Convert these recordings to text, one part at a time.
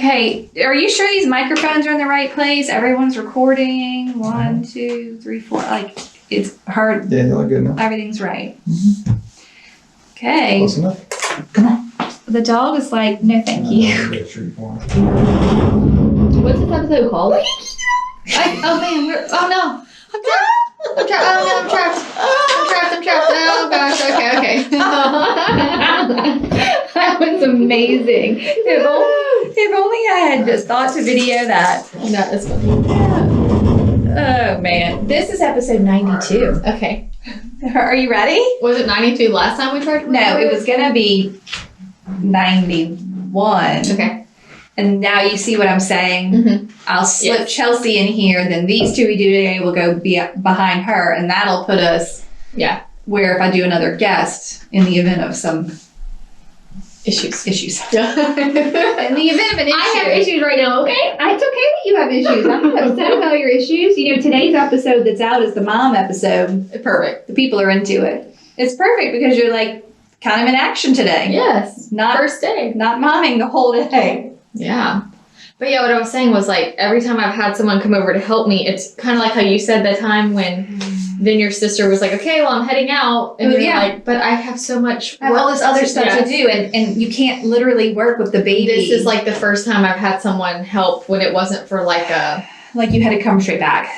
Okay, are you sure these microphones are in the right place? Everyone's recording. 1, 2, 3, 4. Like, it's hard. Yeah, they look good enough. Everything's right. Mm-hmm. Okay. Close enough. Come on. The dog is like, no, thank you. What's this episode called? Oh man, oh no. I'm trapped. Oh no, I'm trapped. I'm trapped. Oh gosh. Okay. That was amazing. If only I had just thought to video that. That is funny. Oh man, this is episode 92. Okay. Are you ready? Was it 92 last time we tried? No, it was gonna be 91. Okay. And now you see what I'm saying? Mm-hmm. I'll slip Chelsea in here, then these two we do today will go behind her, and that'll put us where if I do another guest in the event of some issues. Yeah. In the event of an issue. I have issues right now, okay? It's okay that you have issues. I'm not upset about your issues. You know, today's episode that's out is the mom episode. Perfect. The people are into it. It's perfect because you're like kind of in action today. Yes. Not first day. Not momming the whole day. Yeah. But yeah, what I was saying was like every time I've had someone come over to help me, it's kind of like how you said that time when then your sister was like, okay, well, I'm heading out. And you're like, but I have so much I have all this other stuff to do and you can't literally work with the baby. This is like the first time I've had someone help when it wasn't for like a... Like you had to come straight back.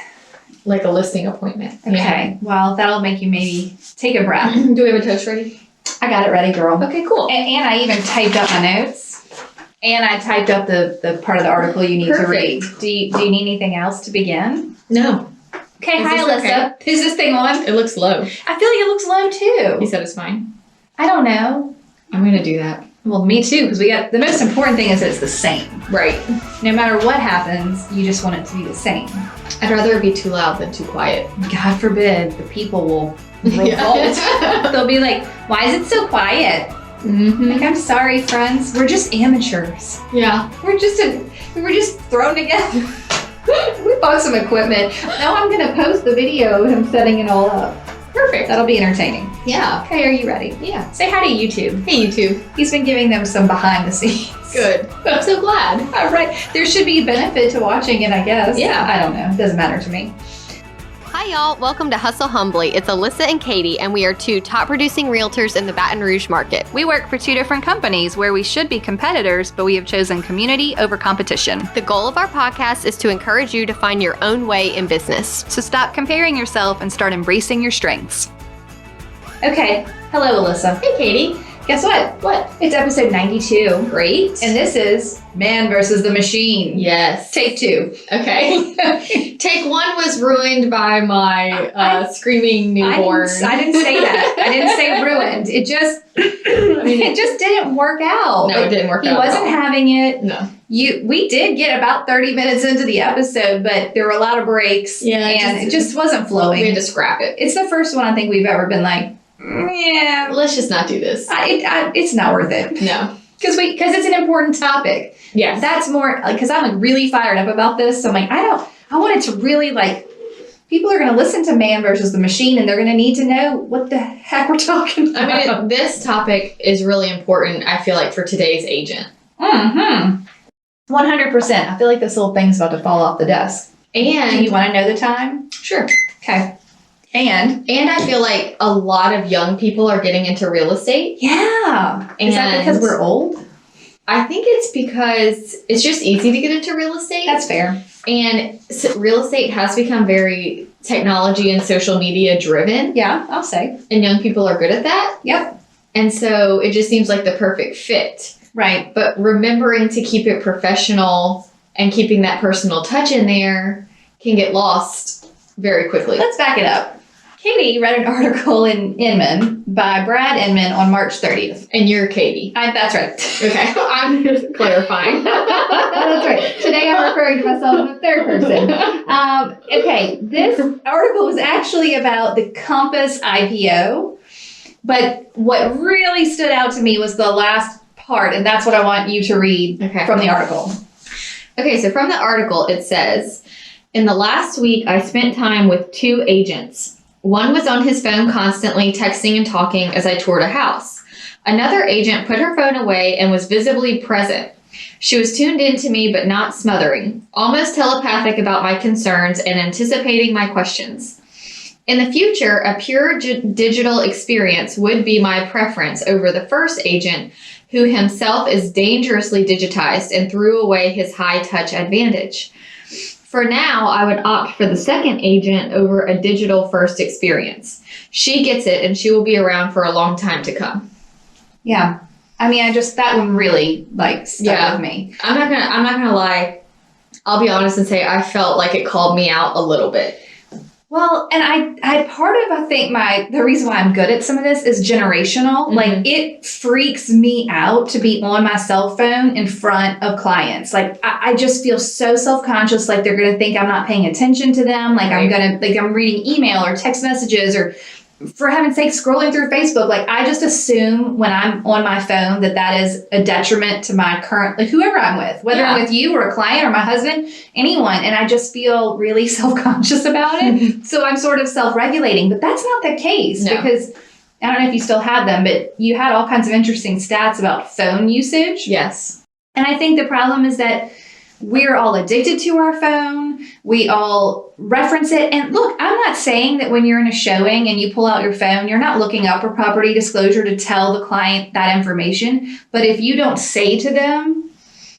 Like a listing appointment. Okay. Well, that'll make you maybe take a breath. Do we have a toast ready? I got it ready, girl. Okay, cool. And I even typed up my notes. And I typed up the part of the article you need to read. Do you need anything else to begin? No. Okay, hi Alyssa. Okay? Is this thing on? It looks low. I feel like it looks low too. He said it's fine. I don't know. I'm going to do that. Well, me too, because the most important thing is that it's the same. Right. No matter what happens, you just want it to be the same. I'd rather it be too loud than too quiet. God forbid, the people will revolt. They'll be like, why is it so quiet? Mm-hmm. Like, I'm sorry, friends. We're just amateurs. Yeah. We were just thrown together. We bought some equipment. Now I'm going to post the video of him setting it all up. Perfect. That'll be entertaining. Yeah. Okay, are you ready? Yeah. Say hi to YouTube. Hey, YouTube. He's been giving them some behind the scenes. Good. I'm so glad. All right. There should be a benefit to watching it, I guess. Yeah. I don't know. It doesn't matter to me. Hi y'all, welcome to Hustle Humbly. It's Alyssa and Katy, and we are two top producing realtors in the Baton Rouge market. We work for two different companies where we should be competitors, but we have chosen community over competition. The goal of our podcast is to encourage you to find your own way in business. So stop comparing yourself and start embracing your strengths. Okay. Hello, Alyssa. Hey, Katy. Guess what? What? It's episode 92. Great. And this is Man versus the Machine. Yes. Take 2. Okay. Take 1 was ruined by my screaming newborn. I didn't say that. I didn't say ruined. It just it just didn't work out. No, it didn't work out. He wasn't having it. No. We did get about 30 minutes into the episode, but there were a lot of breaks. Yeah. And it just wasn't flowing. We had to scrap it. It's the first one I think we've ever been like, yeah. Let's just not do this. It's not worth it. No. Because it's an important topic. Yes. That's more, because I'm like really fired up about this. So I'm like, I want it to really like, people are going to listen to Man versus the Machine and they're going to need to know what the heck we're talking about. I mean, this topic is really important, I feel like, for today's agent. 100%. I feel like this little thing's about to fall off the desk. And do you want to know the time? Sure. Okay. And I feel like a lot of young people are getting into real estate. Yeah. Is that because we're old? I think it's because it's just easy to get into real estate. That's fair. And real estate has become very technology and social media driven. Yeah, I'll say. And young people are good at that. Yep. And so it just seems like the perfect fit. Right. But remembering to keep it professional and keeping that personal touch in there can get lost very quickly. Let's back it up. Katy read an article in Inman by Brad Inman on March 30th. And you're Katy. That's right. Okay. I'm just clarifying. That's right. Today I'm referring to myself in the third person. Okay. This article was actually about the Compass IPO. But what really stood out to me was the last part. And that's what I want you to read from the article. Okay. So from the article, it says, in the last week, I spent time with 2 agents. One was on his phone constantly texting and talking as I toured a house. Another agent put her phone away and was visibly present. She was tuned into me, but not smothering, almost telepathic about my concerns and anticipating my questions. In the future, a pure digital experience would be my preference over the first agent, who himself is dangerously digitized and threw away his high-touch advantage. For now, I would opt for the second agent over a digital-first experience. She gets it, and she will be around for a long time to come. Yeah. I mean, that one really stuck with me. I'm not gonna lie. I'll be honest and say I felt like it called me out a little bit. Well, and I think the reason why I'm good at some of this is generational. Mm-hmm. Like, it freaks me out to be on my cell phone in front of clients. Like, I just feel so self-conscious, like they're going to think I'm not paying attention to them. Like, right. I'm reading email or text messages, or for heaven's sake, scrolling through Facebook. Like, I just assume when I'm on my phone that is a detriment to my current, like, whoever I'm with, whether I'm with you or a client or my husband, anyone. And I just feel really self-conscious about it. So I'm sort of self-regulating, but that's not the case because I don't know if you still have them, but you had all kinds of interesting stats about phone usage. Yes. And I think the problem is that we're all addicted to our phone. We all reference it. And look, I'm not saying that when you're in a showing and you pull out your phone, you're not looking up a property disclosure to tell the client that information. But if you don't say to them,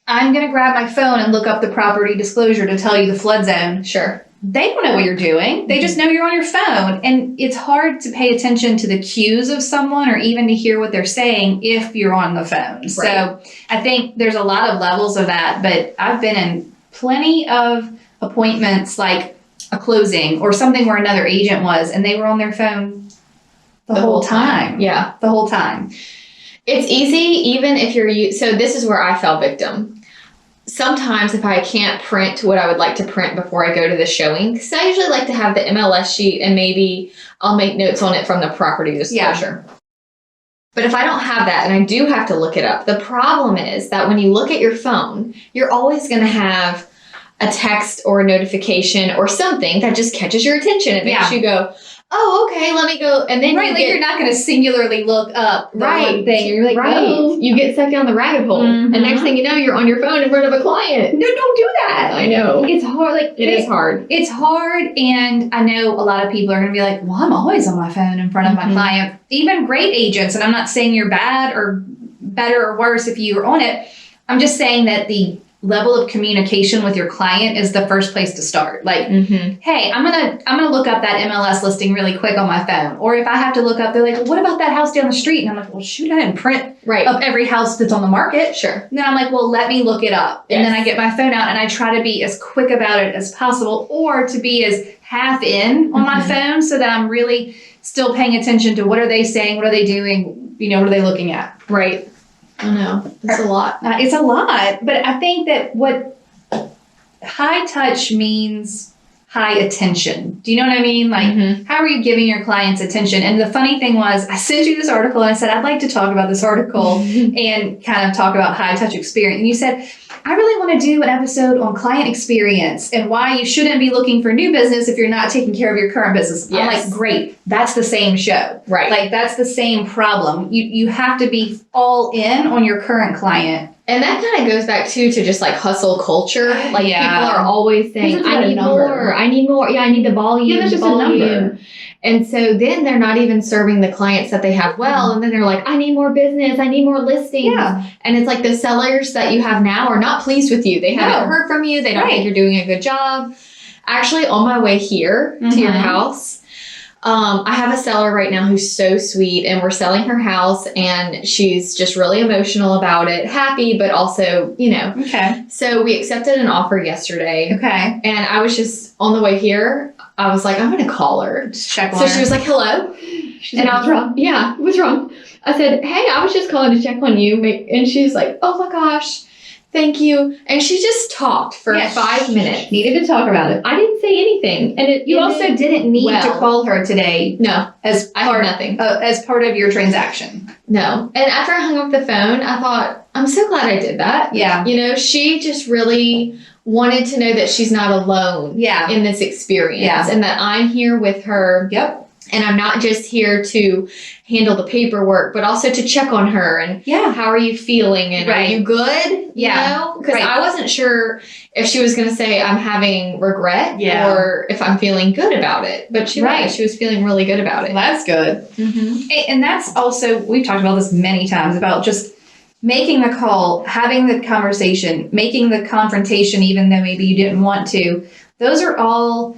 I'm going to grab my phone and look up the property disclosure to tell you the flood zone. Sure. They don't know what you're doing. They just know you're on your phone. And it's hard to pay attention to the cues of someone or even to hear what they're saying if you're on the phone. Right. So I think there's a lot of levels of that, but I've been in plenty of appointments, like a closing or something where another agent was, and they were on their phone the whole time. Yeah. The whole time. It's easy, even if so this is where I fell victim. Sometimes if I can't print what I would like to print before I go to the showing, because I usually like to have the MLS sheet and maybe I'll make notes on it from the property disclosure. Yeah. But if I don't have that and I do have to look it up, the problem is that when you look at your phone, you're always going to have a text or a notification or something that just catches your attention. It makes you go, oh, okay, let me go. And then you're not going to singularly look up the one thing. You're like, no. You get sucked down the rabbit hole. Mm-hmm. And next thing you know, you're on your phone in front of a client. No, don't do that. I know. It's hard. It is hard. It's hard. And I know a lot of people are going to be like, well, I'm always on my phone in front of my client. Even great agents. And I'm not saying you're bad or better or worse if you are on it. I'm just saying that the level of communication with your client is the first place to start. Like, hey, I'm gonna look up that MLS listing really quick on my phone. Or if I have to look up, they're like, well, what about that house down the street? And I'm like, well, shoot, I didn't print up every house that's on the market. Sure. And then I'm like, well, let me look it up. Yes. And then I get my phone out and I try to be as quick about it as possible, or to be as half in on my phone so that I'm really still paying attention to what are they saying, what are they doing, what are they looking at. Right. I know. It's a lot. It's a lot. But I think that what high touch means high attention. Do you know what I mean? Like, how are you giving your clients attention? And the funny thing was, I sent you this article and I said, I'd like to talk about this article and kind of talk about high touch experience. And you said, I really want to do an episode on client experience and why you shouldn't be looking for new business if you're not taking care of your current business. Yes. I'm like, great. That's the same show. Right. Like, that's the same problem. You have to be all in on your current client. And that kind of goes back to just like hustle culture. Like people are always saying, I need more. I need more. Yeah, I need the volume. Yeah, that's just a number. And so then they're not even serving the clients that they have well. And then they're like, I need more business. I need more listings. Yeah. And it's like the sellers that you have now are not pleased with you. They haven't heard from you. They don't think you're doing a good job. Actually, on my way here to your house, I have a seller right now who's so sweet, and we're selling her house, and she's just really emotional about it, happy, but also, Okay. So we accepted an offer yesterday. Okay. And I was just on the way here, I was like, I'm going to call her. Just check on her. So she was like, hello. She's like, what's wrong? Yeah, what's wrong? I said, hey, I was just calling to check on you. And she's like, oh my gosh. Thank you. And she just talked for 5 minutes. Needed to talk about it. I didn't say anything. And you also didn't need to call her today. No. As part of your transaction. No. And after I hung up the phone, I thought, I'm so glad I did that. Yeah. She just really wanted to know that she's not alone in this experience. Yeah. And that I'm here with her. Yep. And I'm not just here to handle the paperwork, but also to check on her and how are you feeling and are you good? You know? Because I wasn't sure if she was going to say I'm having regret or if I'm feeling good about it. But she was feeling really good about it. Well, that's good. And that's also, we've talked about this many times, about just making the call, having the conversation, making the confrontation, even though maybe you didn't want to. Those are all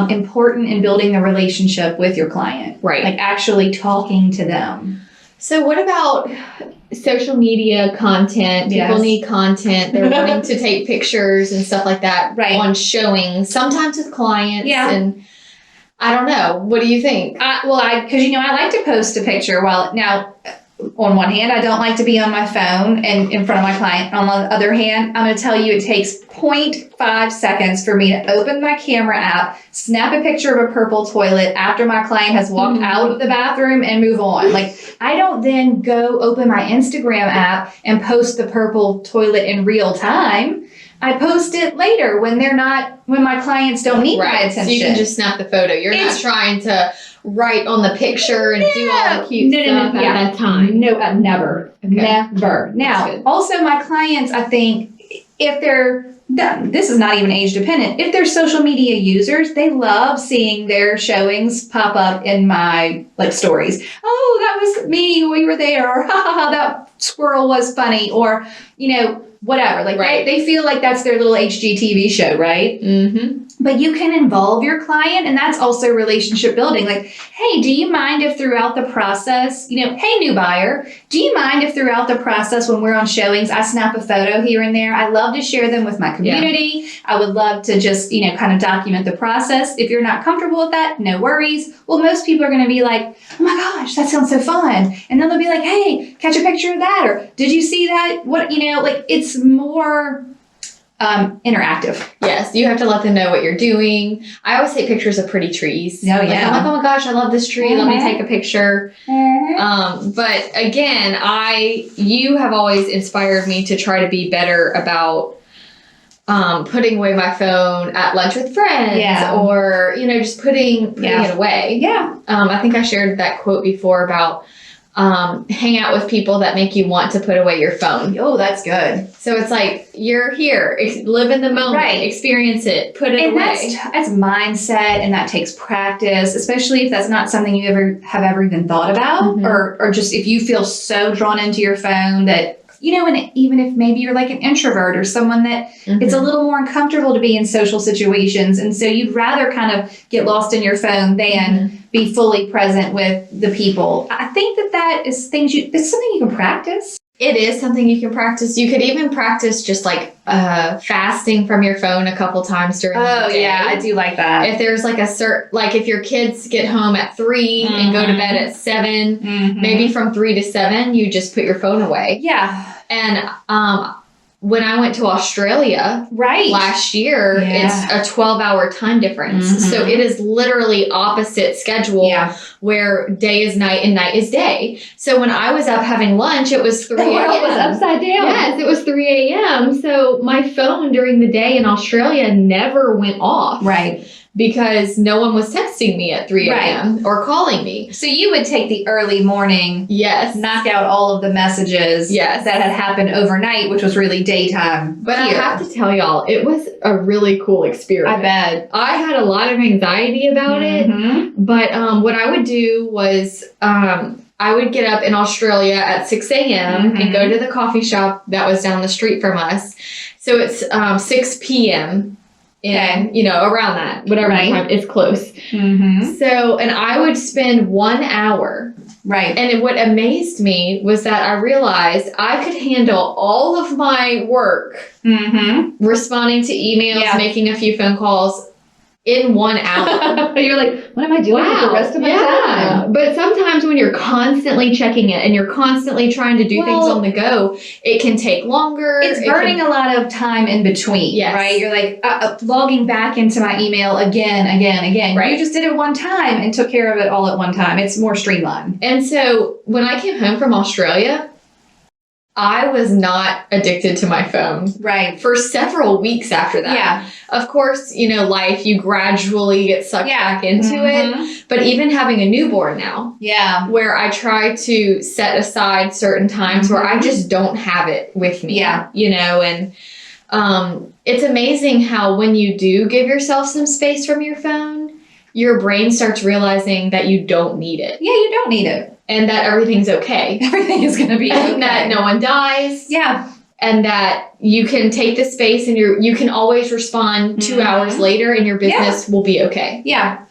important in building the relationship with your client. Right. Like actually talking to them. So what about social media content? People need content. They're wanting to take pictures and stuff like that on showings, sometimes with clients. And I don't know. What do you think? Because, I like to post a picture. Now, on one hand, I don't like to be on my phone and in front of my client. On the other hand, I'm going to tell you it takes 0.5 seconds for me to open my camera app, snap a picture of a purple toilet after my client has walked out of the bathroom and move on. Like, I don't then go open my Instagram app and post the purple toilet in real time. I post it later when my clients don't need my attention. So you can just snap the photo. You're not trying to write on the picture and do all the cute stuff at that time. No, never. Okay. Never. Now, also my clients, I think, if they're, this is not even age dependent, if they're social media users, they love seeing their showings pop up in my stories. Oh, that was me. We were there. Or, ha ha ha, that squirrel was funny. Or, whatever. They feel like that's their little HGTV show, right? Mm-hmm. But you can involve your client, and that's also relationship building. Like, hey, do you mind if throughout the process, hey, new buyer, do you mind if throughout the process when we're on showings, I snap a photo here and there? I love to share them with my community. Yeah. I would love to just, kind of document the process. If you're not comfortable with that, no worries. Well, most people are going to be like, oh my gosh, that sounds so fun. And then they'll be like, hey, catch a picture of that. Or did you see that? What, it's more interactive. Yes, you have to let them know what you're doing. I always take pictures of pretty trees. Oh, yeah. I'm like, oh my gosh, I love this tree. Let me take a picture. But again, you have always inspired me to try to be better about putting away my phone at lunch with friends or, just putting it away. Yeah. I think I shared that quote before about hang out with people that make you want to put away your phone. Oh, that's good. So it's like, you're here, live in the moment, experience it, put it away. That's mindset, and that takes practice, especially if that's not something you have ever even thought about, or just if you feel so drawn into your phone that, and even if maybe you're like an introvert or someone that it's a little more uncomfortable to be in social situations. And so you'd rather kind of get lost in your phone than be fully present with the people. I think that is it's something you can practice. It is something you can practice. You could even practice just fasting from your phone a couple times during the day. Oh, yeah, I do like that. If there's if your kids get home at 3 and go to bed at 7, maybe from 3 to 7, you just put your phone away. Yeah. And when I went to Australia last year, it's a 12-hour time difference. So it is literally opposite schedule where day is night and night is day. So when I was up having lunch, it was 3 a.m. The world was upside down. Yes, it was 3 a.m. So my phone during the day in Australia never went off. Right. Because no one was texting me at 3 a.m. or calling me. So you would take the early morning, knock out all of the messages that had happened overnight, which was really daytime. But I have to tell y'all, it was a really cool experience. I bet. I had a lot of anxiety about it, but what I would do was I would get up in Australia at 6 a.m. and go to the coffee shop that was down the street from us. So it's 6 p.m. And, around that, whatever time, it's close. So, and I would spend 1 hour. Right. And what amazed me was that I realized I could handle all of my work, responding to emails, making a few phone calls in 1 hour. You're like, what am I doing with the rest of my time? But sometimes when you're constantly checking it and you're constantly trying to do things on the go, it can take longer. It's burning a lot of time in between, right? You're like logging back into my email again. Right. You just did it one time and took care of it all at one time. It's more streamlined. And so when I came home from Australia, I was not addicted to my phone Right. for several weeks after that. Yeah. Of course, life, you gradually get sucked back into it. But even having a newborn now, Yeah. where I try to set aside certain times where I just don't have it with me. Yeah. And it's amazing how when you do give yourself some space from your phone, your brain starts realizing that you don't need it. Yeah, you don't need it. And that everything's okay. Everything is going to be okay. And that no one dies. Yeah. And that you can take the space and you can always respond 2 hours later and your business will be okay. Yeah.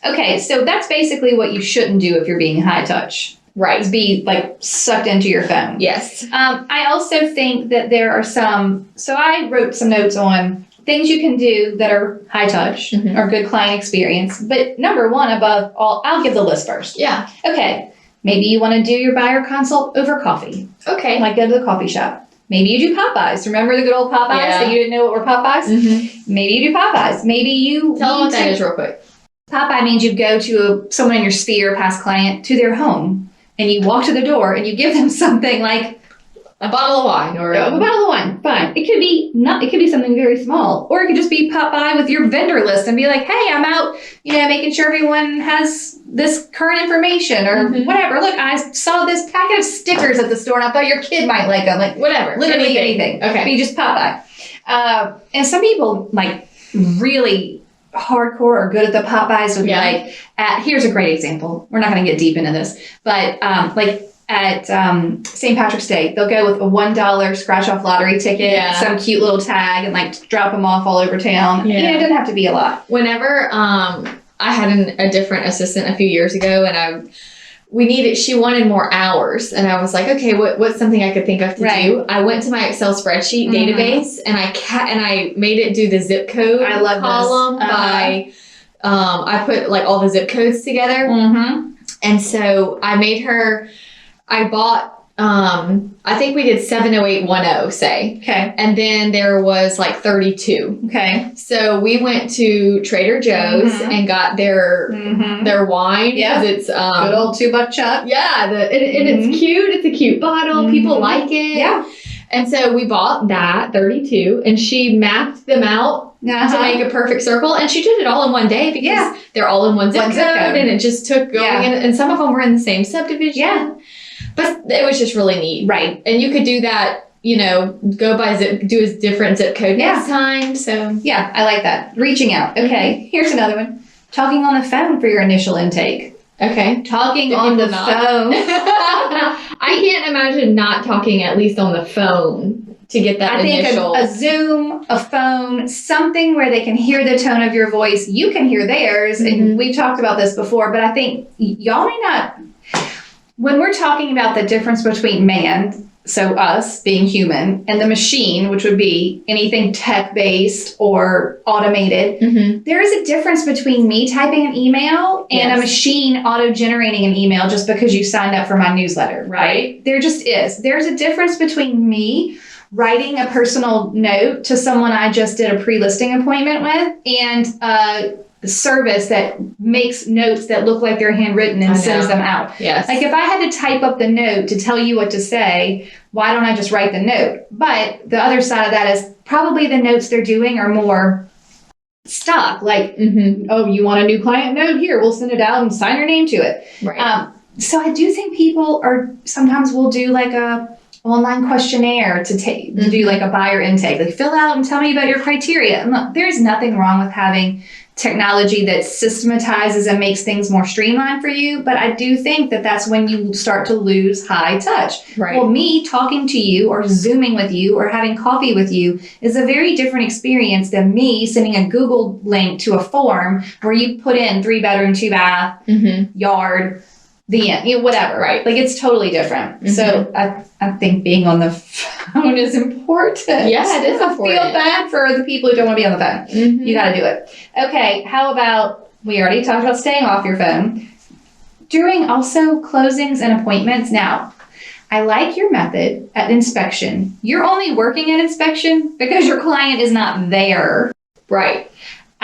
Okay, so that's basically what you shouldn't do if you're being high touch. Right. Is be like sucked into your phone. Yes. I also think that there are so I wrote some notes on things you can do that are high touch or good client experience. But number one above all, I'll give the list first. Yeah. Okay. Maybe you want to do your buyer consult over coffee. Okay. Like go to the coffee shop. Maybe you do Popeyes. Remember the good old Popeyes that you didn't know what were Popeyes? Maybe you do Popeyes. Maybe you tell them what that is real quick. Popeye means you go to someone in your sphere, past client, to their home, and you walk to the door and you give them something like a bottle of wine or a bottle of wine. Fine. It could be something very small, or it could just be pop by with your vendor list and be like, "Hey, I'm out, making sure everyone has this current information or whatever. Look, I saw this packet of stickers at the store and I thought your kid might like them. Like whatever, literally anything. Okay. But you just pop by. And some people like really hardcore or good at the Popeyes would be like, here's a great example. We're not going to get deep into this, but at St. Patrick's Day, they'll go with a $1 scratch-off lottery ticket, some cute little tag, and like drop them off all over town. Yeah. It doesn't have to be a lot. Whenever I had a different assistant a few years ago, and she wanted more hours, and I was like, okay, what's something I could think of to do? I went to my Excel spreadsheet database, and I made it do the zip code column by I put like all the zip codes together, and so I made her. I bought, I think we did 70810, say. Okay. And then there was like 32. Okay. So we went to Trader Joe's and got their wine. Yeah. Because it's good old $2 Chuck. Yeah. And it's cute. It's a cute bottle. People like it. Yeah. And so we bought that 32 and she mapped them out to make a perfect circle. And she did it all in one day because they're all in one zip code. And it just took going. And some of them were in the same subdivision. Yeah. But it was just really neat. Right. And you could do that, go by do a different zip code next time. So yeah, I like that. Reaching out. Okay. Here's another one. Talking on the phone for your initial intake. Okay. Talking on the phone. I can't imagine not talking at least on the phone to get that initial. I think a Zoom, a phone, something where they can hear the tone of your voice. You can hear theirs. And we've talked about this before, but I think y'all may not. When we're talking about the difference between man, so us being human, and the machine, which would be anything tech-based or automated, there is a difference between me typing an email and a machine auto-generating an email just because you signed up for my newsletter, right? There just is. There's a difference between me writing a personal note to someone I just did a pre-listing appointment with and service that makes notes that look like they're handwritten and sends them out. Yes. Like if I had to type up the note to tell you what to say, why don't I just write the note? But the other side of that is probably the notes they're doing are more stock. Like, oh, you want a new client note? Here, we'll send it out and sign your name to it. Right. So I do think people sometimes will do like a online questionnaire to do like a buyer intake. Like fill out and tell me about your criteria. And look, there's nothing wrong with having technology that systematizes and makes things more streamlined for you. But I do think that that's when you start to lose high touch. Right. Well, me talking to you or Zooming with you or having coffee with you is a very different experience than me sending a Google link to a form where you put in 3-bedroom, 2-bath, yard, the end, whatever. Right. Like it's totally different. So I think being on the phone is important. Yeah, it is important. I feel bad for the people who don't want to be on the phone. You got to do it. Okay. How about, we already talked about staying off your phone. During also closings and appointments. Now, I like your method at inspection. You're only working at inspection because your client is not there. Right.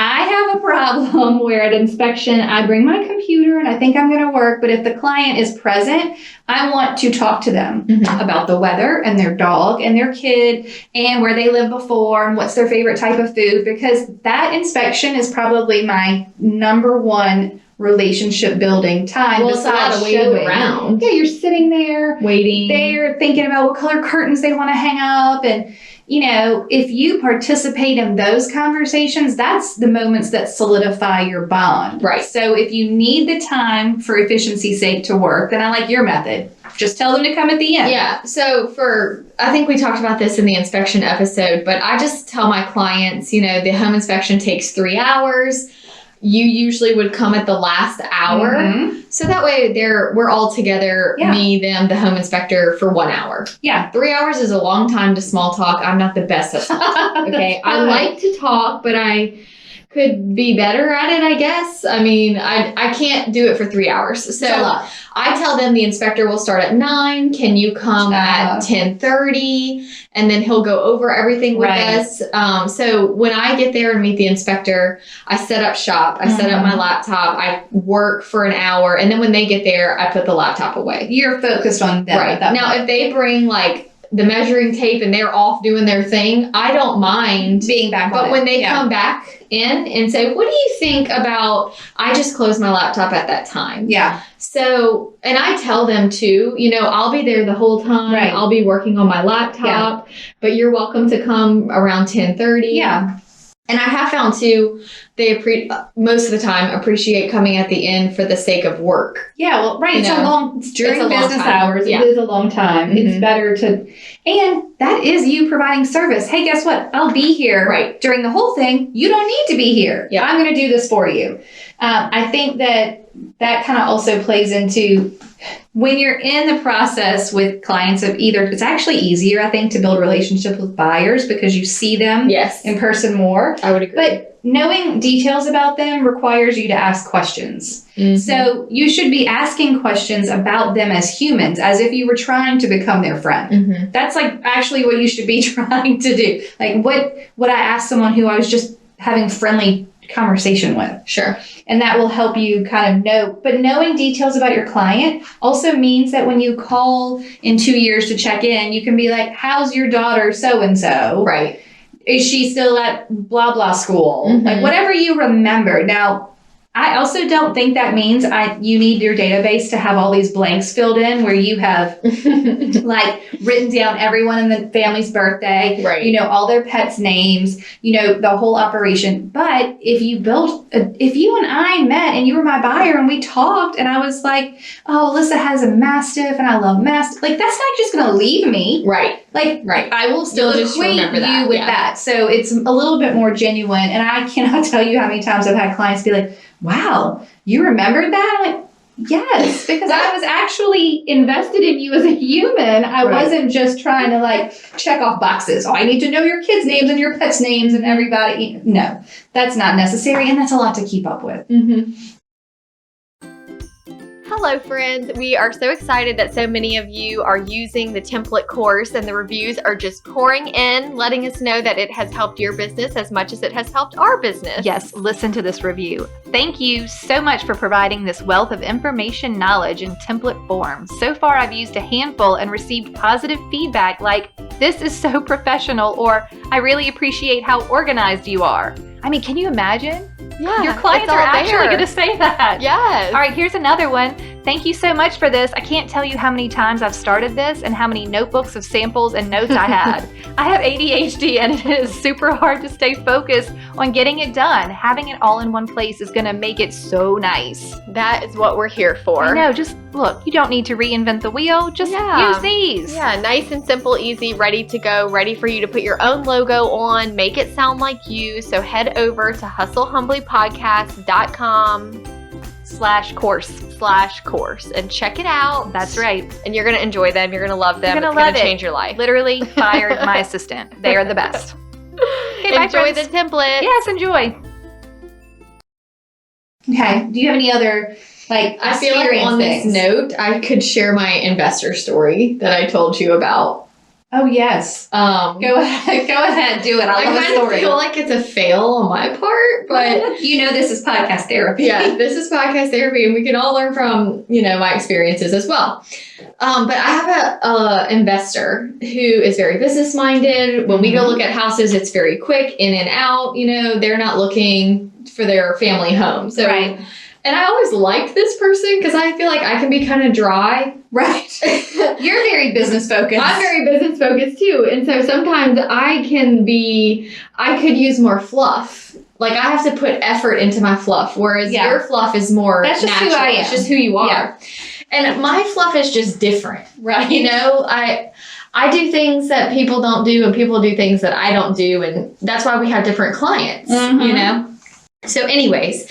I have a problem where at inspection, I bring my computer and I think I'm going to work, but if the client is present, I want to talk to them about the weather and their dog and their kid and where they lived before and what's their favorite type of food, because that inspection is probably my number one relationship building time. Well, it's a lot of waiting around. Yeah, you're sitting there waiting. They're thinking about what color curtains they want to hang up. And, you know, if you participate in those conversations, that's the moments that solidify your bond. Right. So if you need the time for efficiency's sake to work, then I like your method. Just tell them to come at the end. Yeah. So I think we talked about this in the inspection episode, but I just tell my clients, you know, the home inspection takes 3 hours. You usually would come at the last hour. So that way we're all together, me, them, the home inspector, for 1 hour. Yeah. 3 hours is a long time to small talk. I'm not the best at small talk. Okay. I like to talk, but I could be better at it, I guess. I mean, I can't do it for 3 hours. So I tell them the inspector will start at 9. Can you come at 10:30? And then he'll go over everything with us. So when I get there and meet the inspector, I set up shop. I set up my laptop. I work for an hour. And then when they get there, I put the laptop away. You're focused on them. Right. Now, if they bring like the measuring tape and they're off doing their thing, I don't mind being back. But when they come back in and say, what do you think about, I just closed my laptop at that time. Yeah. So, and I tell them too, you know, I'll be there the whole time. Right. I'll be working on my laptop, but you're welcome to come around 10:30. Yeah. And I have found too, they most of the time appreciate coming at the end for the sake of work. Yeah, well, right. It's during business hours. Yeah. It is a long time. It's better to, and that is you providing service. Hey, guess what? I'll be here during the whole thing. You don't need to be here. Yeah. I'm going to do this for you. I think that kind of also plays into when you're in the process with clients of either, it's actually easier, I think, to build relationships with buyers because you see them in person more. I would agree. But knowing details about them requires you to ask questions. So you should be asking questions about them as humans, as if you were trying to become their friend. That's like actually what you should be trying to do. Like what would I ask someone who I was just having friendly conversation with? Sure. And that will help you kind of know. But knowing details about your client also means that when you call in 2 years to check in, you can be like, how's your daughter so-and-so? Right. Is she still at blah, blah school? Like whatever you remember. Now, I also don't think that means you need your database to have all these blanks filled in where you have like written down everyone in the family's birthday, you know, all their pets' names, you know, the whole operation. But if you and I met and you were my buyer and we talked and I was like, oh, Alyssa has a Mastiff and I love Mastiff. Like that's not just going to leave me. Right. Like, I will still just acquaint remember that. you with that. So it's a little bit more genuine. And I cannot tell you how many times I've had clients be like, wow, you remembered that? I'm like, yes, because I was actually invested in you as a human. I wasn't just trying to like check off boxes. Oh, I need to know your kids' names and your pets' names and everybody. No, that's not necessary. And that's a lot to keep up with. Hello, friends. We are so excited that so many of you are using the template course and the reviews are just pouring in, letting us know that it has helped your business as much as it has helped our business. Yes, listen to this review. Thank you so much for providing this wealth of information, knowledge in template form. So far, I've used a handful and received positive feedback like, this is so professional, or I really appreciate how organized you are. I mean, can you imagine? Yeah, your clients are actually going to say that. Yes. All right, here's another one. Thank you so much for this. I can't tell you how many times I've started this and how many notebooks of samples and notes I had. I have ADHD and it is super hard to stay focused on getting it done. Having it all in one place is going to make it so nice. That is what we're here for. I know, just look, you don't need to reinvent the wheel. Just use these. Yeah, nice and simple, easy, ready to go, ready for you to put your own logo on, make it sound like you. So head over to hustlehumblypodcast.com/course and check it out. That's right. And you're going to enjoy them. You're going to love them. You're going to change your life. Literally fired my assistant. They are the best. Okay, enjoy the template. Yes, enjoy. Okay. Do you have any other I feel like on this note, I could share my investor story that I told you about. Oh, yes. Go ahead, do it. I love the kind story. of feel like it's a fail on my part, but you know this is podcast therapy. yeah, this is podcast therapy, and we can all learn from, my experiences as well. But I have a investor who is very business minded. When we go look at houses, it's very quick, in and out. They're not looking for their family home. So, right. And I always liked this person because I feel like I can be kind of dry. Right. You're very business focused. I'm very business focused too. And so sometimes I could use more fluff. Like I have to put effort into my fluff, whereas your fluff is more That's just natural. who I am. It's just who you are. Yeah. And my fluff is just different. Right. I do things that people don't do, and people do things that I don't do. And that's why we have different clients, So anyways,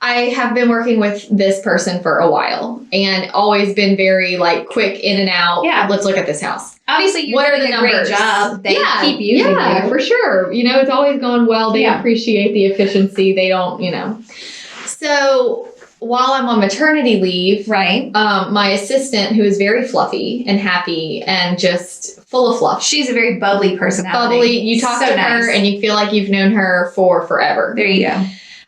I have been working with this person for a while and always been very quick in and out. Yeah. Let's look at this house. Obviously, you're doing a great job. They keep using you. For sure. It's always gone well. They appreciate the efficiency. They don't, So while I'm on maternity leave, right? My assistant, who is very fluffy and happy and just full of fluff. She's a very bubbly personality. Bubbly. You talk to her and you feel like you've known her for forever. There you go.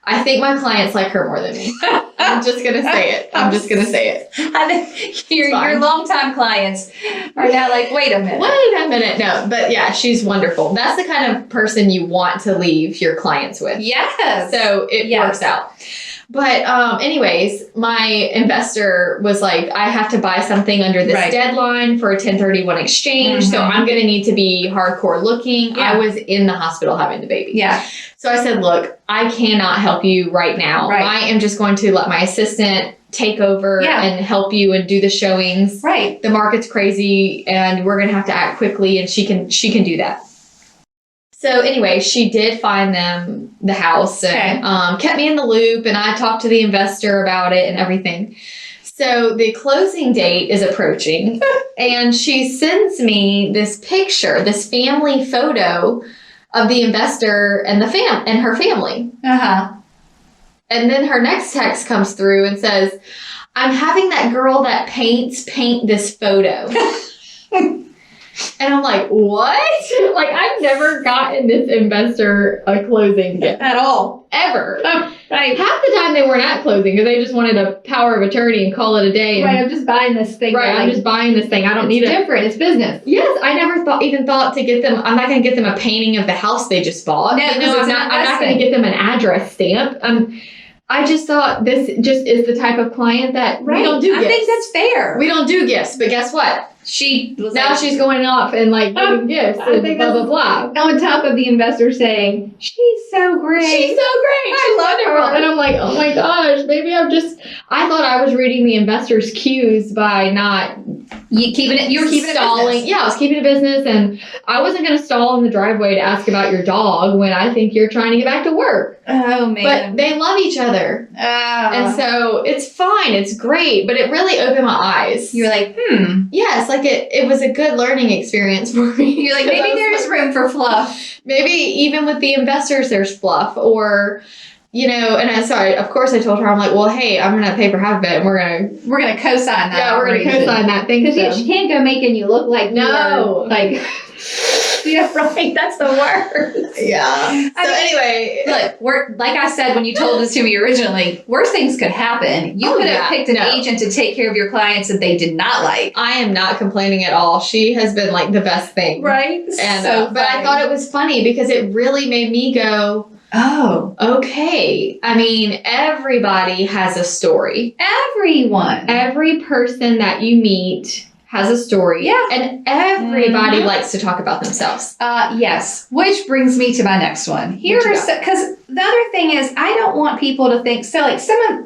I think my clients like her more than me. I'm just going to say it. I think your longtime clients are now like, wait a minute. No, but yeah, she's wonderful. That's the kind of person you want to leave your clients with. Yes. So it works out. But anyways, my investor was like, I have to buy something under this deadline for a 1031 exchange. So I'm going to need to be hardcore looking. Yeah. I was in the hospital having the baby. Yeah. So I said, look, I cannot help you right now. Right. I am just going to let my assistant take over and help you and do the showings. Right. The market's crazy and we're going to have to act quickly, and she can do that. So anyway, she did find them the house and kept me in the loop, and I talked to the investor about it and everything. So the closing date is approaching and she sends me this picture, this family photo of the investor and and her family. Uh-huh. And then her next text comes through and says, I'm having that girl that paint this photo. And I'm like, what? I've never gotten this investor a closing gift. At all. Ever. Right. Half the time they weren't at closing because they just wanted a power of attorney and call it a day. And, I'm just buying this thing. Right, I'm just buying this thing. I don't need it. It's different. It's business. Yes, I never thought to get them. I'm not going to get them a painting of the house they just bought. No, I'm not going to get them an address stamp. I just thought this just is the type of client that we don't do gifts. I think that's fair. We don't do gifts, but guess what? She's going off and giving gifts and blah, blah, blah. On top of the investor saying, she's so great. I love her. And I'm like, oh my gosh, maybe I thought I was reading the investor's cues by not... You were keeping stalling. Yeah, I was keeping a business, and I wasn't going to stall in the driveway to ask about your dog when I think you're trying to get back to work. Oh, man. But they love each other. Oh. And so it's fine. It's great. But it really opened my eyes. You're like, Yes, it was a good learning experience for me. You're like, maybe there's room for fluff. Maybe even with the investors, there's fluff. Or... of course I told her, I'm like, well, hey, I'm going to pay for half of it and we're going to co-sign that. Yeah, we're going to co-sign that thing. Because she can't go making you look like yeah, right. That's the worst. Yeah. Anyway, look, like I said when you told this to me originally, worse things could happen. You could have picked an agent to take care of your clients that they did not like. I am not complaining at all. She has been the best thing. Right. And but I thought it was funny because it really made me go, oh, okay. I mean, everybody has a story. Everyone. Every person that you meet has a story. Yeah. And everybody likes to talk about themselves. Yes. Which brings me to my next one. Because the other thing is, I don't want people to think,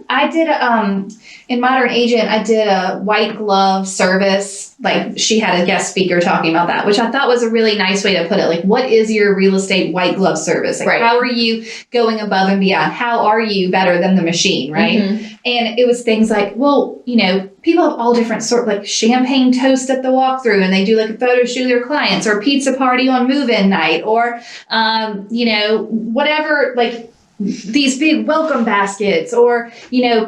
I did in Modern Agent, I did a white glove service. She had a guest speaker talking about that, which I thought was a really nice way to put it. What is your real estate white glove service? How are you going above and beyond? How are you better than the machine, right? Mm-hmm. And it was things like, people have all different champagne toast at the walkthrough, and they do a photo shoot of their clients, or pizza party on move-in night, or, whatever, these big welcome baskets or,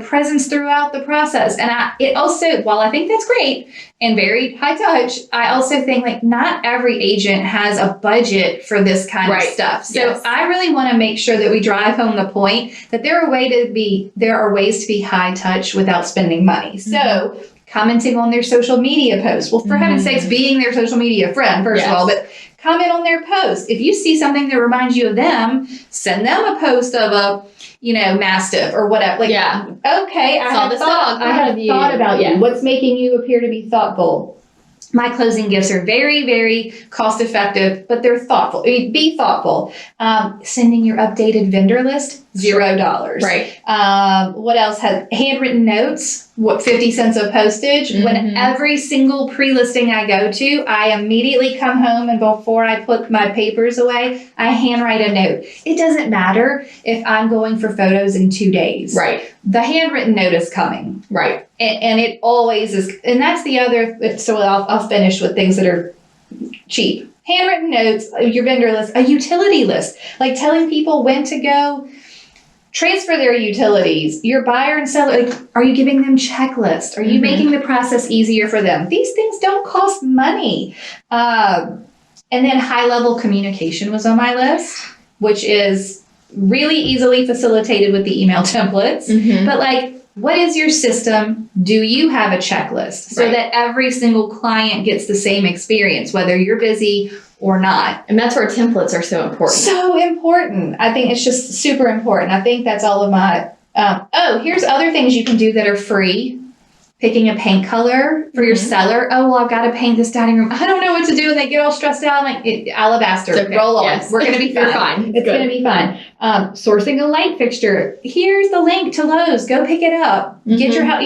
presents throughout the process. And it also, while I think that's great and very high touch, I also think like not every agent has a budget for this kind of stuff. So I really want to make sure that we drive home the point that there are ways to be high touch without spending money. So commenting on their social media posts. Well, for heaven's sakes, being their social media friend, first of all, but comment on their post. If you see something that reminds you of them, send them a post of a, Mastiff or whatever. Okay, I have thought about what's making you appear to be thoughtful. My closing gifts are very, very cost effective, but they're thoughtful. Be thoughtful. Sending your updated vendor list, $0. Right. What else has handwritten notes? 50 cents of postage. When every single pre-listing I go to, I immediately come home and before I put my papers away, I handwrite a note. It doesn't matter if I'm going for photos in 2 days. Right. The handwritten note is coming. Right. And it always is. And that's the other, so I'll finish with things that are cheap. Handwritten notes, your vendor list, a utility list, like telling people when to go transfer their utilities. Your buyer and seller, are you giving them checklists? Are you making the process easier for them? These things don't cost money. And then high-level communication was on my list, which is really easily facilitated with the email templates. But what is your system? Do you have a checklist so that every single client gets the same experience, whether you're busy or not? And that's where templates are so important. So important. I think it's just super important. I think that's all of my, here's other things you can do that are free. Picking a paint color for your seller. Oh, well, I've got to paint this dining room. I don't know what to do. And they get all stressed out. I'm like, alabaster, roll on. Yes. We're going to be fine. You're fine. It's going to be fine. Sourcing a light fixture. Here's the link to Lowe's. Go pick it up. Get your help.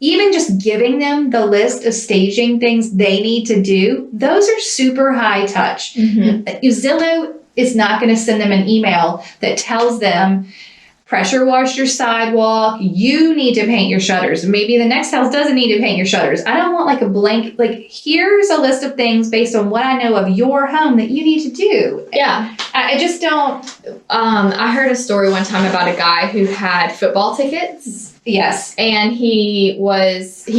Even just giving them the list of staging things they need to do. Those are super high touch. Zillow is not going to send them an email that tells them, pressure wash your sidewalk. You need to paint your shutters. Maybe the next house doesn't need to paint your shutters. I don't want a blank, here's a list of things based on what I know of your home that you need to do. Yeah. I just don't. I heard a story one time about a guy who had football tickets. Yes. And he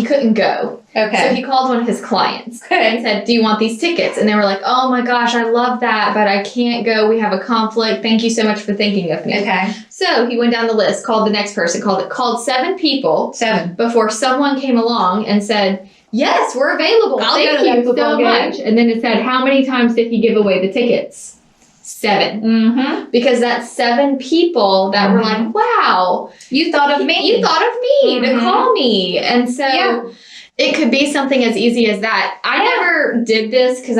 couldn't go. Okay. So he called one of his clients and said, do you want these tickets? And they were like, oh my gosh, I love that, but I can't go. We have a conflict. Thank you so much for thinking of me. Okay. So he went down the list, called the next person, called 7 people. 7. Before someone came along and said, yes, we're available. Thank you so much. And then it said, how many times did he give away the tickets? 7. Because that's 7 people that were like, wow, you thought of me. You thought of me to call me. And so it could be something as easy as that. I never did this because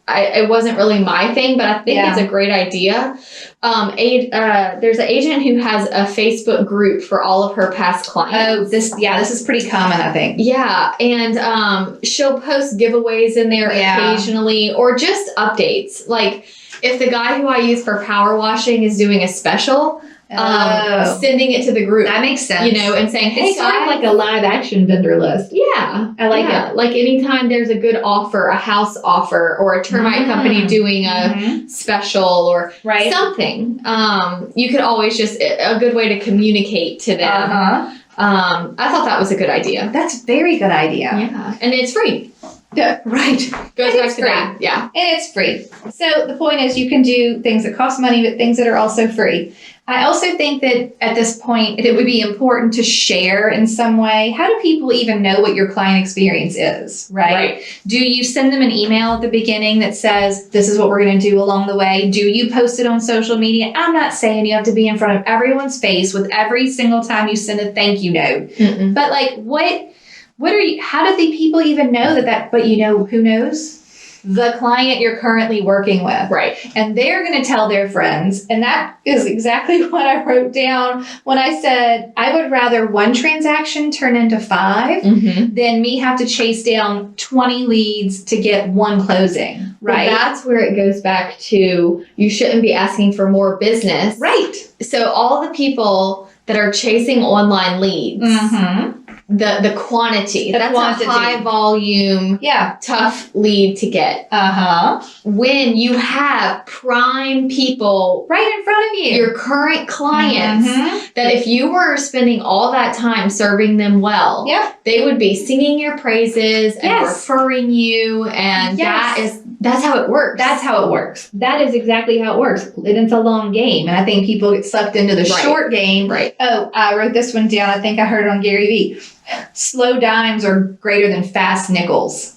it wasn't really my thing, but I think it's a great idea. There's an agent who has a Facebook group for all of her past clients. Oh, this is pretty common, I think. Yeah, and she'll post giveaways in there occasionally, or just updates. Like if the guy who I use for power washing is doing a special, sending it to the group. That makes sense. And saying, hey, it's sort of like a live action vendor list. Yeah. I like it. Like anytime there's a good offer, a house offer, or a termite company doing a special or something, you could always just, a good way to communicate to them. I thought that was a good idea. That's a very good idea. Yeah. And it's free. Yeah, right. Goes back to that. Yeah. And it's free. So the point is you can do things that cost money, but things that are also free. I also think that at this point, it would be important to share in some way. How do people even know what your client experience is, right? Do you send them an email at the beginning that says, this is what we're going to do along the way? Do you post it on social media? I'm not saying you have to be in front of everyone's face with every single time you send a thank you note. But what are you, how do the people even know but who knows? The client you're currently working with. Right. And they're going to tell their friends. And that is exactly what I wrote down when I said, I would rather one transaction turn into 5 than me have to chase down 20 leads to get one closing. Right. Well, that's where it goes back to, you shouldn't be asking for more business. Right. So all the people that are chasing online leads, the quantity. That's quantity. a high volume, Yeah. tough lead to get. When you have prime people Right in front of you. your current clients, Mhm. that if you were spending all that time serving them well, Yep. they would be singing your praises and Yes. referring you, and Yes. that's how it works. That's how it works. That is exactly how it works. And it's a long game. And I think people get sucked into the Right. short game. Right. Oh, I wrote this one down. I think I heard it on Gary Vee. Slow dimes are greater than fast nickels.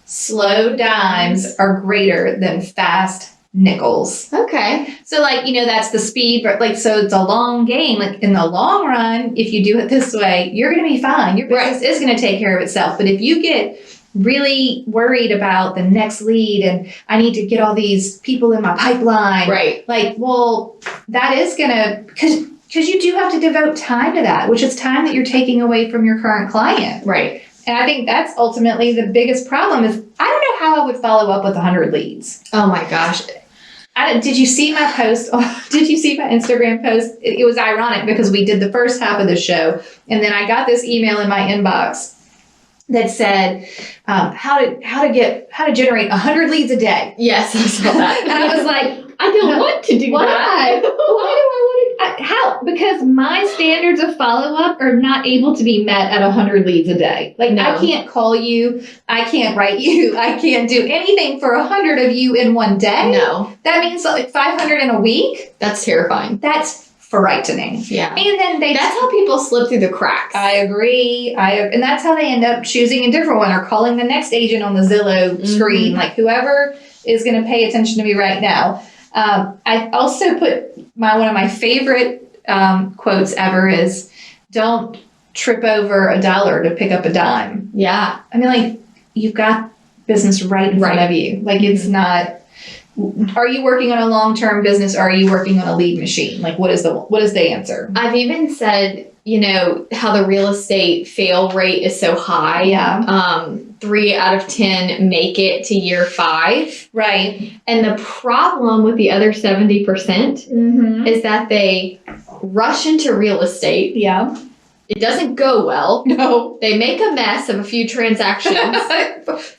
Slow dimes are greater than fast nickels. Okay. So, like, that's the speed, but like, so it's a long game. Like, in the long run, if you do it this way, you're going to be fine. Your business is going to take care of itself. But if you get really worried about the next lead and I need to get all these people in my pipeline, Right. like, well, that is going to, because you do have to devote time to that, which is time that you're taking away from your current client. Right. And I think that's ultimately the biggest problem is I don't know how I would follow up with 100 leads. Oh my gosh. Did you see my post? Did you see my Instagram post? It was ironic because we did the first half of the show, and then I got this email in my inbox that said how to generate 100 leads a day. Yes, I saw that. And I was like, I don't want to do why? that. Why do I want to? How? Because my standards of follow up are not able to be met at 100 leads a day. Like, No. I can't call you, I can't write you, I can't do anything for 100 of you in one day. No, That means like 500 in a week. that's terrifying. That's frightening. Yeah. And then That's how people slip through the cracks. I agree. And that's how they end up choosing a different one or calling the next agent on the Zillow screen, like whoever is going to pay attention to me right now. I also put one of my favorite quotes ever is, "Don't trip over $1 to pick up a dime." Yeah. I mean, like, you've got business right in front of you. Like, it's not. Are you working on a long-term business or are you working on a lead machine? Like, what is the answer? I've even said, how the real estate fail rate is so high. Yeah. 3 out of 10 make it to year 5. Right. And the problem with the other 70% is that they rush into real estate. Yeah. It doesn't go well. No. They make a mess of a few transactions.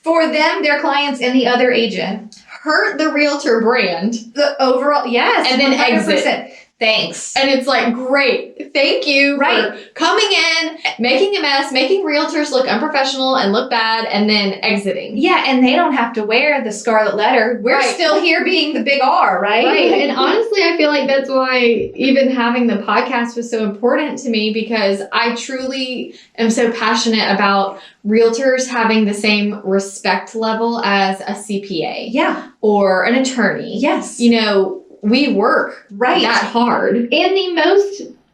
For them, their clients, and the other agent. Hurt the realtor brand. The overall, yes. And then 100%. exit. Thanks. And it's like, great. Thank you for coming in, making a mess, making realtors look unprofessional and look bad, and then exiting. Yeah, and they don't have to wear the scarlet letter. We're still here being the big R, right? Right. And honestly, I feel like that's why even having the podcast was so important to me, because I truly am so passionate about realtors having the same respect level as a CPA. Yeah. Or an attorney. Yes. We work that hard. In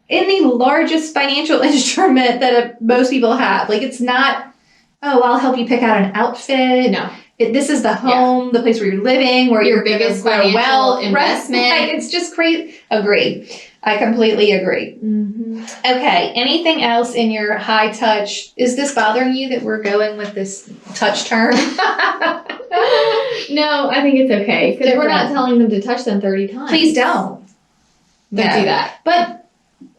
the largest financial instrument that most people have. Like, it's not, I'll help you pick out an outfit. No. This is the home, the place where you're living, where your biggest financial investment. Right. It's just crazy. Agreed. I completely agree. Mm-hmm. Okay. Anything else in your high touch? Is this bothering you that we're going with this touch term? No, I think it's okay, because we're not telling them to touch them 30 times. Please don't. Don't do that. But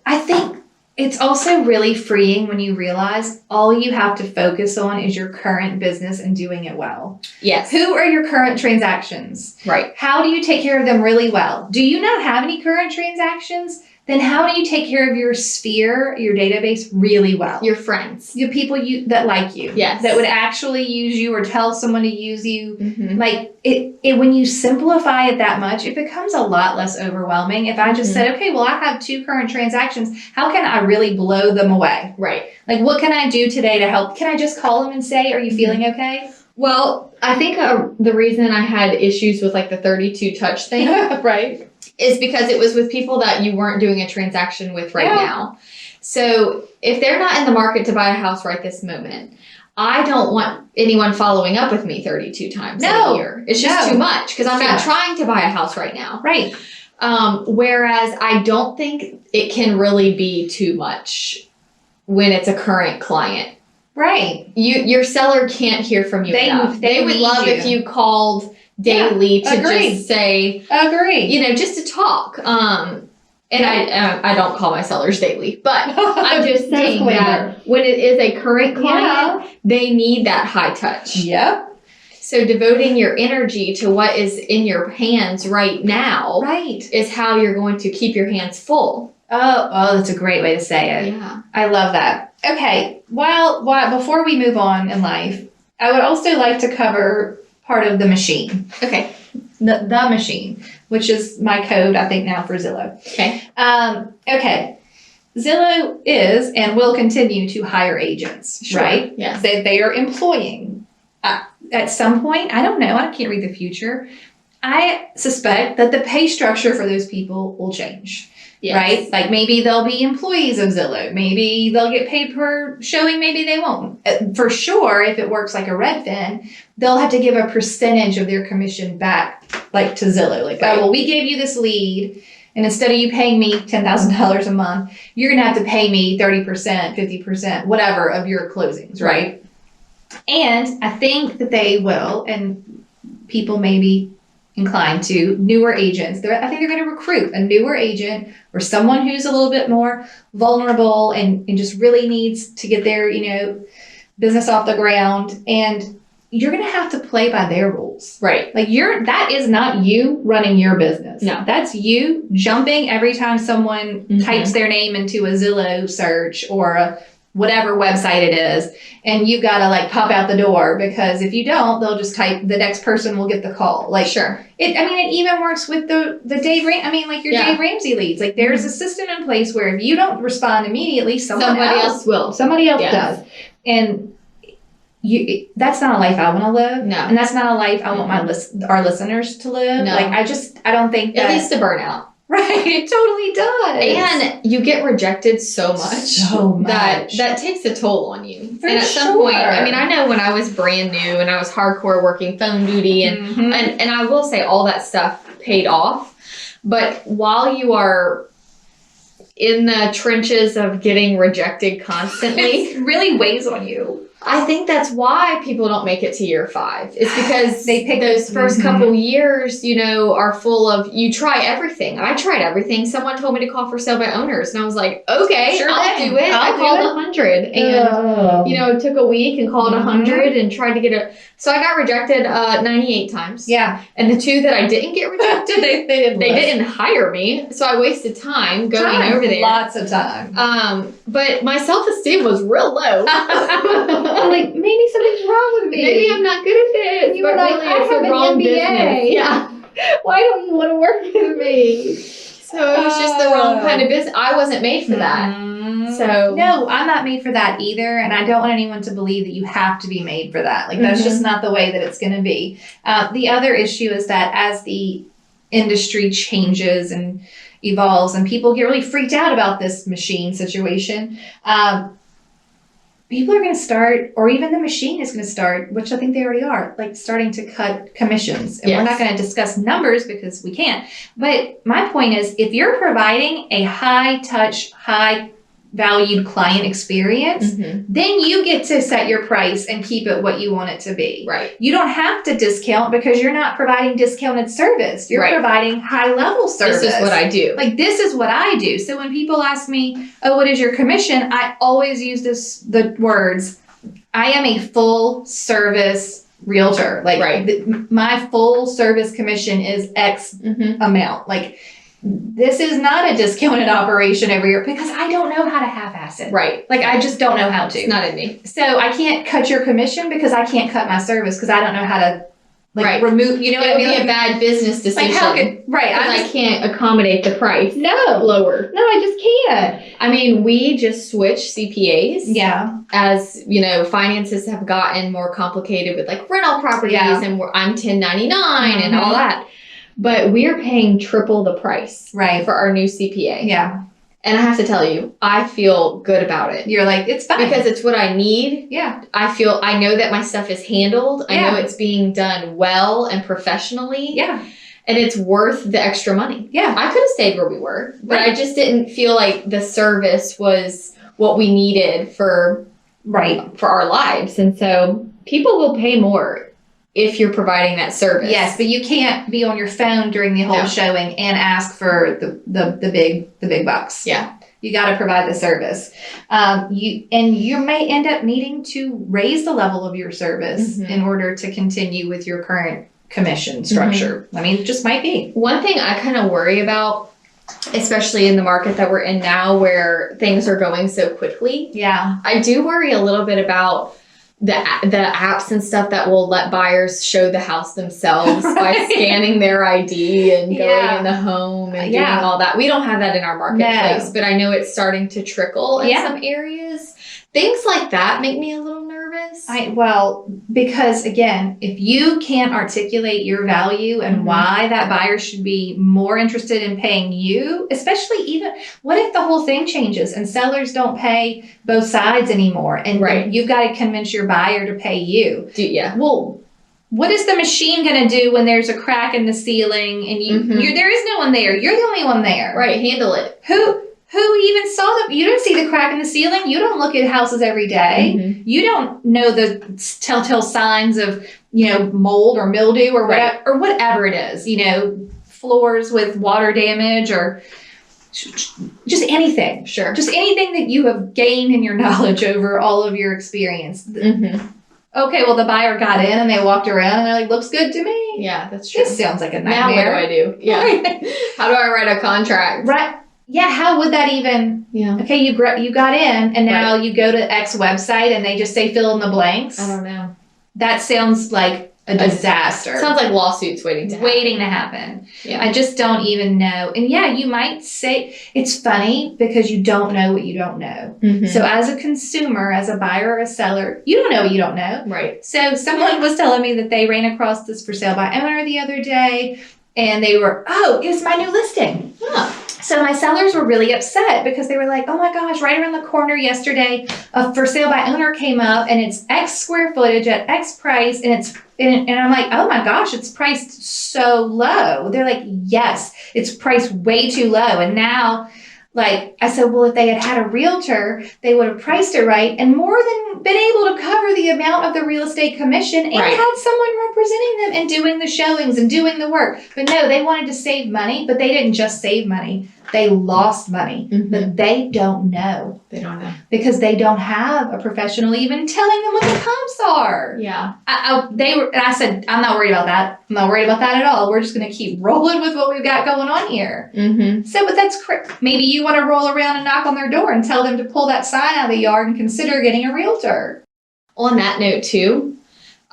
I think it's also really freeing when you realize all you have to focus on is your current business and doing it well. Yes. Who are your current transactions? Right. How do you take care of them really well? Do you not have any current transactions? Then how do you take care of your sphere, your database, really well? Your friends. The people that like you. Yes. That would actually use you or tell someone to use you. Mm-hmm. Like, it when you simplify it that much, it becomes a lot less overwhelming. If I just said, okay, well, I have 2 current transactions. How can I really blow them away? Right. Like, what can I do today to help? Can I just call them and say, are you feeling okay? Well, I think the reason I had issues with like the 32 touch thing Right. is because it was with people that you weren't doing a transaction with now. So if they're not in the market to buy a house right this moment, I don't want anyone following up with me 32 times a year. It's just too much, because I'm not trying to buy a house right now. Right. Whereas I don't think it can really be too much when it's a current client. Right. Your seller can't hear from you enough. They would love if you called daily to just say, Agree. just to talk. And I don't call my sellers daily, but I'm just saying Disclaimer. that when it is a current client, they need that high touch. Yep. So devoting your energy to what is in your hands right now Right. is how you're going to keep your hands full. Oh, that's a great way to say it. Yeah. I love that. Okay. While before we move on in life, I would also like to cover part of the machine. Okay. The machine, which is my code, I think, now for Zillow. Okay. Okay. Zillow is and will continue to hire agents, Sure. right? Yes. They are employing. At some point, I don't know, I can't read the future. I suspect that the pay structure for those people will change. Yes. Right? Like maybe they'll be employees of Zillow. Maybe they'll get paid per showing. Maybe they won't. For sure, if it works like a Redfin, they'll have to give a percentage of their commission back, like to Zillow. Like, Right. oh, well, we gave you this lead, and instead of you paying me $10,000 a month, you're going to have to pay me 30%, 50%, whatever of your closings, right? And I think that they will, and people may be inclined to, newer agents. I think they're going to recruit a newer agent or someone who's a little bit more vulnerable and just really needs to get their, business off the ground. And you're going to have to play by their rules. Right. Like that is not you running your business. No. That's you jumping every time someone types their name into a Zillow search or a whatever website it is, and you've got to like pop out the door, because if you don't, they'll just type, the next person will get the call. Like, Sure. it even works with the Dave your Dave Ramsey leads. Like, there's a system in place where if you don't respond immediately, somebody else will. Somebody else Yes. does. And that's not a life I want to live. No. And that's not a life I want our listeners to live. No. Like, I don't think that. It leads to burnout. Right, it totally does. And you get rejected so much. So much. That takes a toll on you. For and at some sure. point, I know when I was brand new and I was hardcore working phone duty and I will say all that stuff paid off. But while you are in the trenches of getting rejected constantly, it really weighs on you. I think that's why people don't make it to year 5. It's because They pick those first couple years, are full of, you try everything. I tried everything. Someone told me to call for sale by owners. And I was like, okay, Sure I'll thing. do it. I I'll do called it. 100 and, it took a week and called 100 and tried to get so I got rejected 98 times. Yeah. And the 2 that I didn't get rejected, they didn't hire me. So I wasted time going over there. Lots of time. But my self-esteem was real low. Like, maybe something's wrong with me. Maybe I'm not good at this. You were but like, really I it's have the an wrong MBA. business. Yeah. Why don't you want to work with me? So it was just the wrong kind of business. I wasn't made for that. So no, I'm not made for that either, and I don't want anyone to believe that you have to be made for that. Like, that's just not the way that it's going to be. The other issue is that as the industry changes and evolves, and people get really freaked out about this machine situation, people are going to start, or even the machine is going to start, which I think they already are, like starting to cut commissions. And we're not going to discuss numbers because we can't. But my point is, if you're providing a high touch, high valued client experience, then you get to set your price and keep it what you want it to be. Right. You don't have to discount because you're not providing discounted service. You're providing high level service. This is what I do. Like, this is what I do. So when people ask me, oh, what is your commission? I always use the words, I am a full service realtor. Like, my full service commission is X amount. Like, this is not a discounted operation every year because I don't know how to half-ass it. Right. Like, I just don't know how to. It's not in me. So I can't cut your commission because I can't cut my service because I don't know how to remove, It would be a bad business decision. Like, how could, I can't accommodate the price. No. Lower. No, I just can't. I mean, we just switched CPAs. Yeah. As, finances have gotten more complicated with like rental properties and I'm 1099 and all that. But we're paying triple the price for our new CPA. Yeah. And I have to tell you, I feel good about it. You're like, it's fine. Because it's what I need. Yeah. I know that my stuff is handled. I know it's being done well and professionally. Yeah. And it's worth the extra money. Yeah. I could have stayed where we were, but I just didn't feel like the service was what we needed for our lives. And so people will pay more if you're providing that service. Yes, but you can't be on your phone during the whole showing and ask for the big bucks. Yeah. You got to provide the service. You may end up needing to raise the level of your service in order to continue with your current commission structure. I mean, it just might be. One thing I kind of worry about, especially in the market that we're in now where things are going so quickly. Yeah. I do worry a little bit about the apps and stuff that will let buyers show the house themselves by scanning their ID and going in the home and doing all that. We don't have that in our marketplace, but I know it's starting to trickle in some areas. Things like that make me a little nervous. Because again, if you can't articulate your value and why that buyer should be more interested in paying you, especially even, what if the whole thing changes and sellers don't pay both sides anymore and you've got to convince your buyer to pay you? Well, what is the machine going to do when there's a crack in the ceiling and there is no one there? You're the only one there. Right, handle it. Who even saw you don't see the crack in the ceiling. You don't look at houses every day. You don't know the telltale signs of, mold or mildew or whatever it is, floors with water damage or just anything. Sure. Just anything that you have gained in your knowledge over all of your experience. Okay, well, the buyer got in and they walked around and they're like, looks good to me. Yeah, that's true. This sounds like a nightmare. Now what do I do? Yeah. How do I write a contract? Right. Yeah, how would that even? Yeah. Okay, you got in, and now you go to X website, and they just say fill in the blanks. I don't know. That sounds like a disaster. Sounds like lawsuits waiting to happen. Yeah. I just don't even know. And you might say, it's funny because you don't know what you don't know. So as a consumer, as a buyer or a seller, you don't know what you don't know. Right. So someone was telling me that they ran across this for sale by owner the other day, and they were, it was my new listing. Huh. So my sellers were really upset because they were like, oh my gosh, right around the corner yesterday, a for sale by owner came up and it's X square footage at X price. And I'm like, oh my gosh, it's priced so low. They're like, yes, it's priced way too low. And now, I said, well, if they had a realtor, they would have priced it right and more than been able to cover the amount of the real estate commission and had someone representing them and doing the showings and doing the work. But no, they wanted to save money, but they didn't just save money. They lost money, but they don't know. They don't know. Because they don't have a professional even telling them what the comps are. Yeah. I said, I'm not worried about that. I'm not worried about that at all. We're just going to keep rolling with what we've got going on here. So, but that's maybe you want to roll around and knock on their door and tell them to pull that sign out of the yard and consider getting a realtor. On that note too,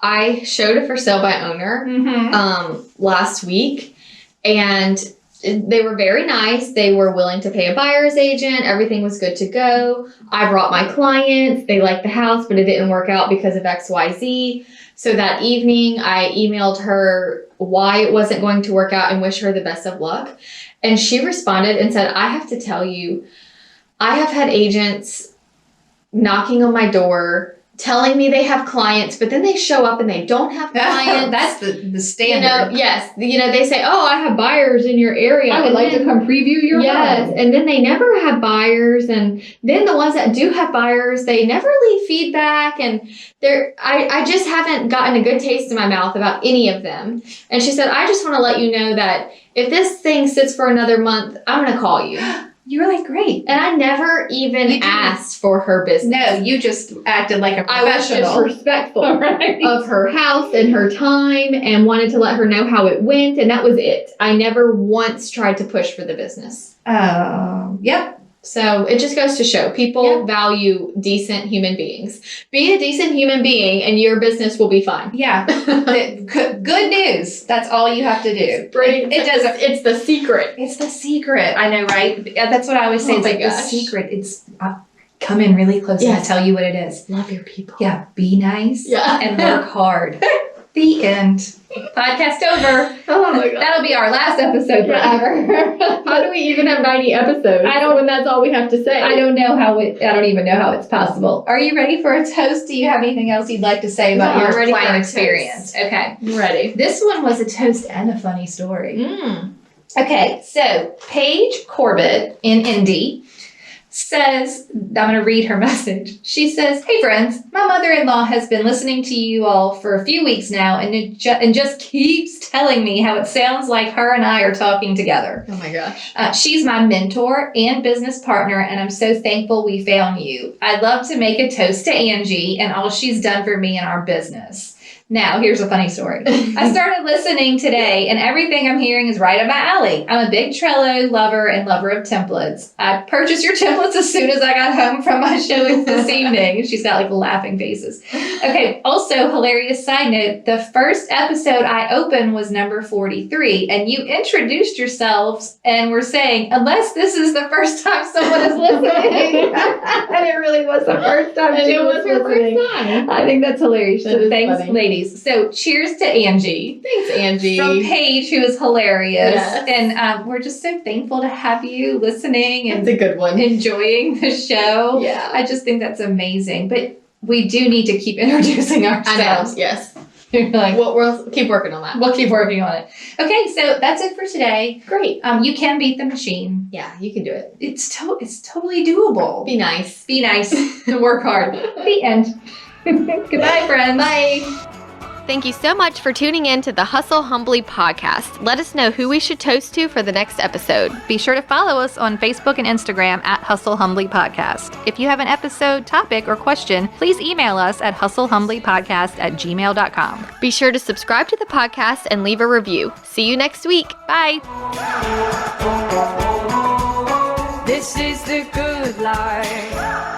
I showed a for sale by owner last week, and they were very nice. They were willing to pay a buyer's agent. Everything was good to go. I brought my clients. They liked the house, but it didn't work out because of XYZ. So that evening, I emailed her why it wasn't going to work out and wish her the best of luck. And she responded and said, I have to tell you, I have had agents knocking on my door telling me they have clients, but then they show up and they don't have clients. That's the standard. Yes. They say, oh, I have buyers in your area. I would like to come preview your home. And then they never have buyers. And then the ones that do have buyers, they never leave feedback. And I just haven't gotten a good taste in my mouth about any of them. And she said, I just want to let you know that if this thing sits for another month, I'm going to call you. You were like, great. And I never even asked for her business. No, you just acted like a professional. I was just respectful of her house and her time and wanted to let her know how it went. And that was it. I never once tried to push for the business. Yep. So it just goes to show people value decent human beings. Be a decent human being and your business will be fine. Yeah. Good news. That's all you have to do. It's the secret. It's the secret. I know, right? That's what I always say. It's like the secret. It's come in really close and I'll tell you what it is. Love your people. Yeah. Be nice and work hard. The end. Podcast over. Oh my God. That'll be our last episode forever. How do we even have 90 episodes? When that's all we have to say. I don't even know how it's possible. Are you ready for a toast? Do you have anything else you'd like to say about your client experience? Okay. I'm ready. This one was a toast and a funny story. Okay, so Paige Corbett in Indy says, I'm going to read her message. She says, "Hey friends, my mother-in-law has been listening to you all for a few weeks now and just keeps telling me how it sounds like her and I are talking together. Oh my gosh. She's my mentor and business partner, and I'm so thankful we found you. I'd love to make a toast to Angie and all she's done for me in our business." Now, here's a funny story. I started listening today, and everything I'm hearing is right up my alley. I'm a big Trello lover and lover of templates. I purchased your templates as soon as I got home from my showings this evening. She's got like laughing faces. Okay, also, hilarious side note, the first episode I opened was number 43, and you introduced yourselves and were saying, unless this is the first time someone is listening. And it really was the first time she was listening. First time. I think that's hilarious. That So is thanks, funny. ladies. So cheers to Angie. Thanks, Angie. From Paige, who is hilarious. Yes. And we're just so thankful to have you listening and That's a good one. enjoying the show. Yeah. I just think that's amazing. But we do need to keep introducing I ourselves. know. Yes. You're like, We'll keep working on that. we'll keep working on it. Okay, so that's it for today. Great. You can beat the machine. Yeah, you can do it. It's totally doable. Be nice. Be nice and work hard. The end. Goodbye, friends. Bye. Thank you so much for tuning in to the Hustle Humbly podcast. Let us know who we should toast to for the next episode. Be sure to follow us on Facebook and Instagram at Hustle Humbly Podcast. If you have an episode, topic, or question, please email us at hustlehumblypodcast@gmail.com. Be sure to subscribe to the podcast and leave a review. See you next week. Bye. This is the good life.